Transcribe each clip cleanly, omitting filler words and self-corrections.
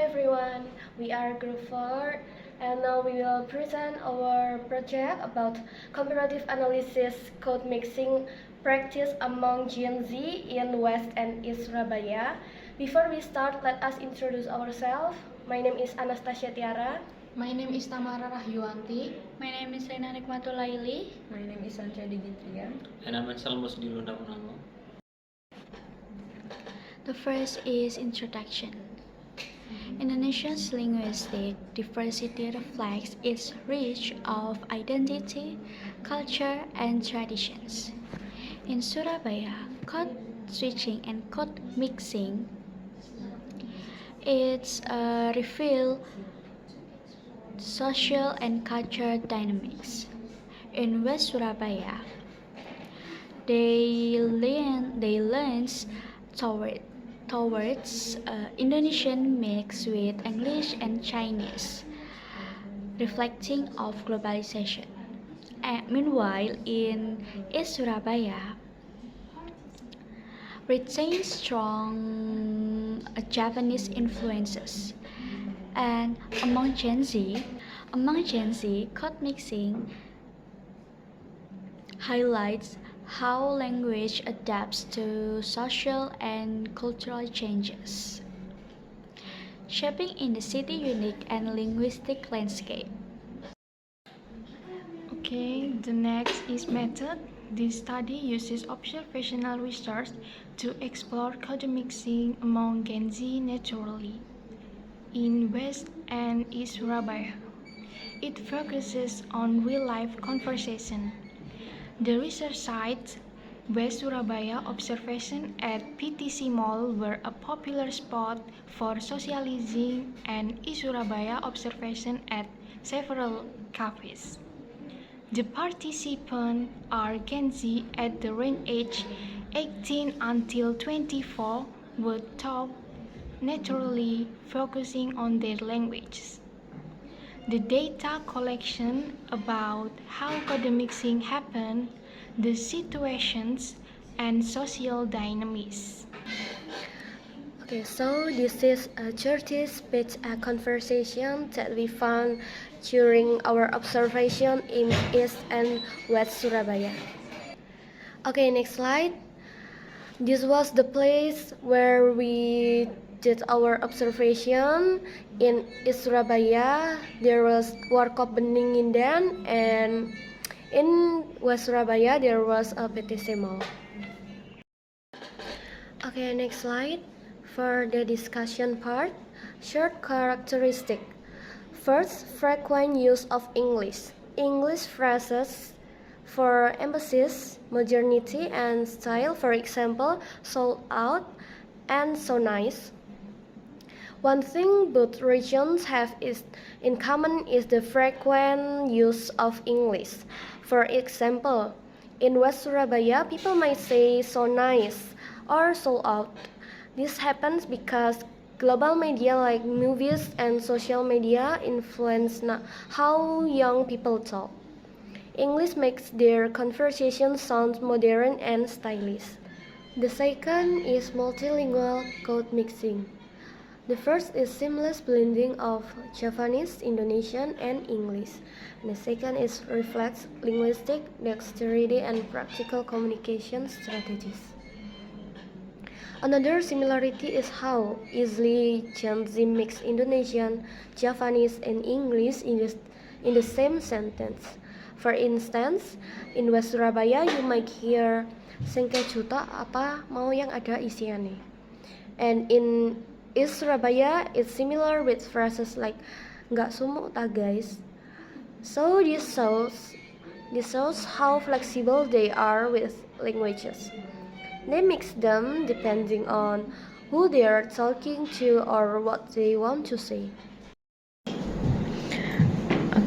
everyone, we are Group 4 and now we will present our project about comparative analysis code mixing practice among Gen Z in West and East Surabaya. Before we start, let us introduce ourselves. My name is Anastasia Tiara. My name is Tamara Rahyuwanti. My name is Rena Nikmatulaili. My name is Sancha Digitria. And I'm Salmus Dilunda Punamo. The first is introduction. Indonesia's linguistic diversity reflects its range of identity, culture, and traditions. In Surabaya, code switching and code mixing it's reveal social and cultural dynamics. In West Surabaya, they lean towards Indonesian mix with English and Chinese, reflecting of globalization. Meanwhile, in East Surabaya, retains strong Japanese influences. And among Gen Z, code mixing highlights how language adapts to social and cultural changes, shaping in the city unique and linguistic landscape. Okay, the next is method. This study uses observational research to explore code mixing among Gen Z naturally in West and East Surabaya. It focuses on real-life conversation. The research sites West Surabaya observation at PTC Mall were a popular spot for socializing, and East Surabaya observation at several cafes. The participants are Gen Z at the range age 18 until 24 were taught naturally, focusing on their languages. The data collection about how code mixing happened, the situations, and social dynamics. Okay, so this is a 30-page conversation that we found during our observation in East and West Surabaya. Okay, next slide. This was the place where we did our observation. In East Surabaya, there was Warkop Beningindan, and in West Surabaya, there was a PTC Mall. Okay, next slide. For the discussion part, short characteristic. First, frequent use of English. English phrases for emphasis, modernity, and style. For example, sold out and so nice. One thing both regions have in common is the frequent use of English. For example, in West Surabaya, people might say so nice or sold out. This happens because global media like movies and social media influence how young people talk. English makes their conversation sound modern and stylish. The second is multilingual code mixing. The first is seamless blending of Javanese, Indonesian, and English. And the second is reflects linguistic dexterity and practical communication strategies. Another similarity is how easily Gen Z mix Indonesian, Javanese, and English in the same sentence. For instance, in West Surabaya, you might hear sengke juta apa mau yang ada isiannya. And in East Surabaya, it's similar with phrases like nggak sumuk ta guys. So this shows how flexible they are with languages. They mix them depending on who they are talking to or what they want to say.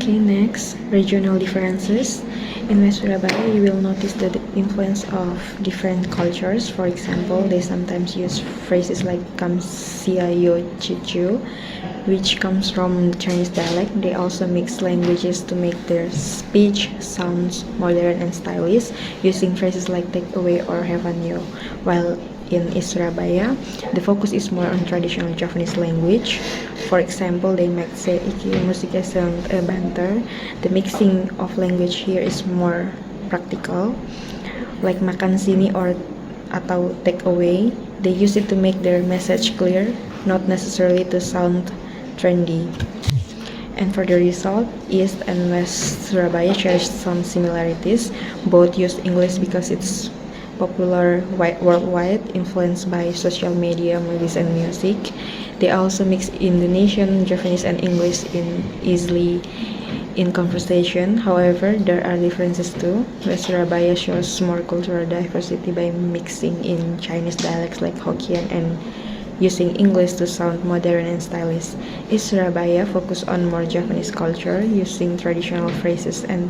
Okay, next, regional differences. In West Surabaya, you will notice the influence of different cultures. For example, they sometimes use phrases like Kamsiayo Chichu, which comes from Chinese dialect. They also mix languages to make their speech sounds modern and stylish, using phrases like take away or have a new. While in East Surabaya, the focus is more on traditional Javanese language. For example, they might say iki musik banter. The mixing of language here is more practical, like makan sini or atau take away. They use it to make their message clear, not necessarily to sound trendy. And for the result, East and West Surabaya share some similarities. Both use English because it's popular worldwide, influenced by social media, movies, and music. They also mix Indonesian, Javanese, and English easily in conversation. However, there are differences too. West Surabaya shows more cultural diversity by mixing in Chinese dialects like Hokkien and using English to sound modern and stylish. East Surabaya focus on more Japanese culture, using traditional phrases and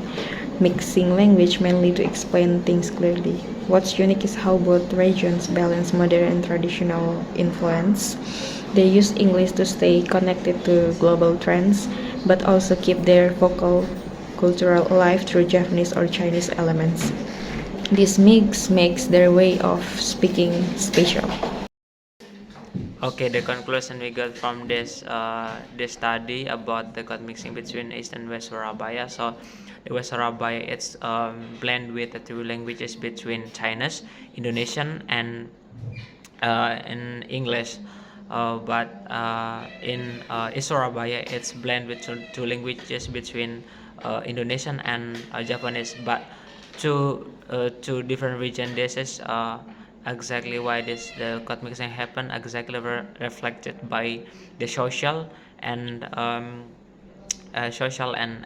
mixing language mainly to explain things clearly. What's unique is how both regions balance modern and traditional influence. They use English to stay connected to global trends, but also keep their vocal cultural alive through Japanese or Chinese elements. This mix makes their way of speaking special. Okay, the conclusion we got from this study about the code mixing between East and West Surabaya. So, the West Surabaya it's blend with the two languages between Chinese, Indonesian, and in English. But in East Surabaya, it's blend with two languages between Indonesian and Japanese. But two different region. This is exactly why the code mixing happen. Exactly reflected by the social and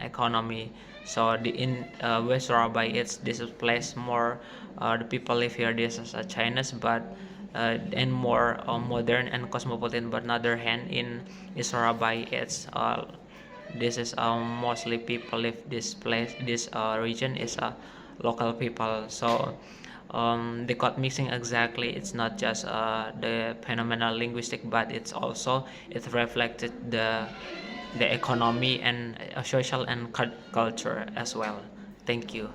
economy. So in West Surabaya, it's this place more the people live here. This is a Chinese, but and more modern and cosmopolitan. But on the other hand, in East Surabaya, it's this is mostly people live this place. This region is local people. So the code mixing exactly it's not just the phenomenal linguistic, but it's also it reflected the economy and social and culture as well. Thank you.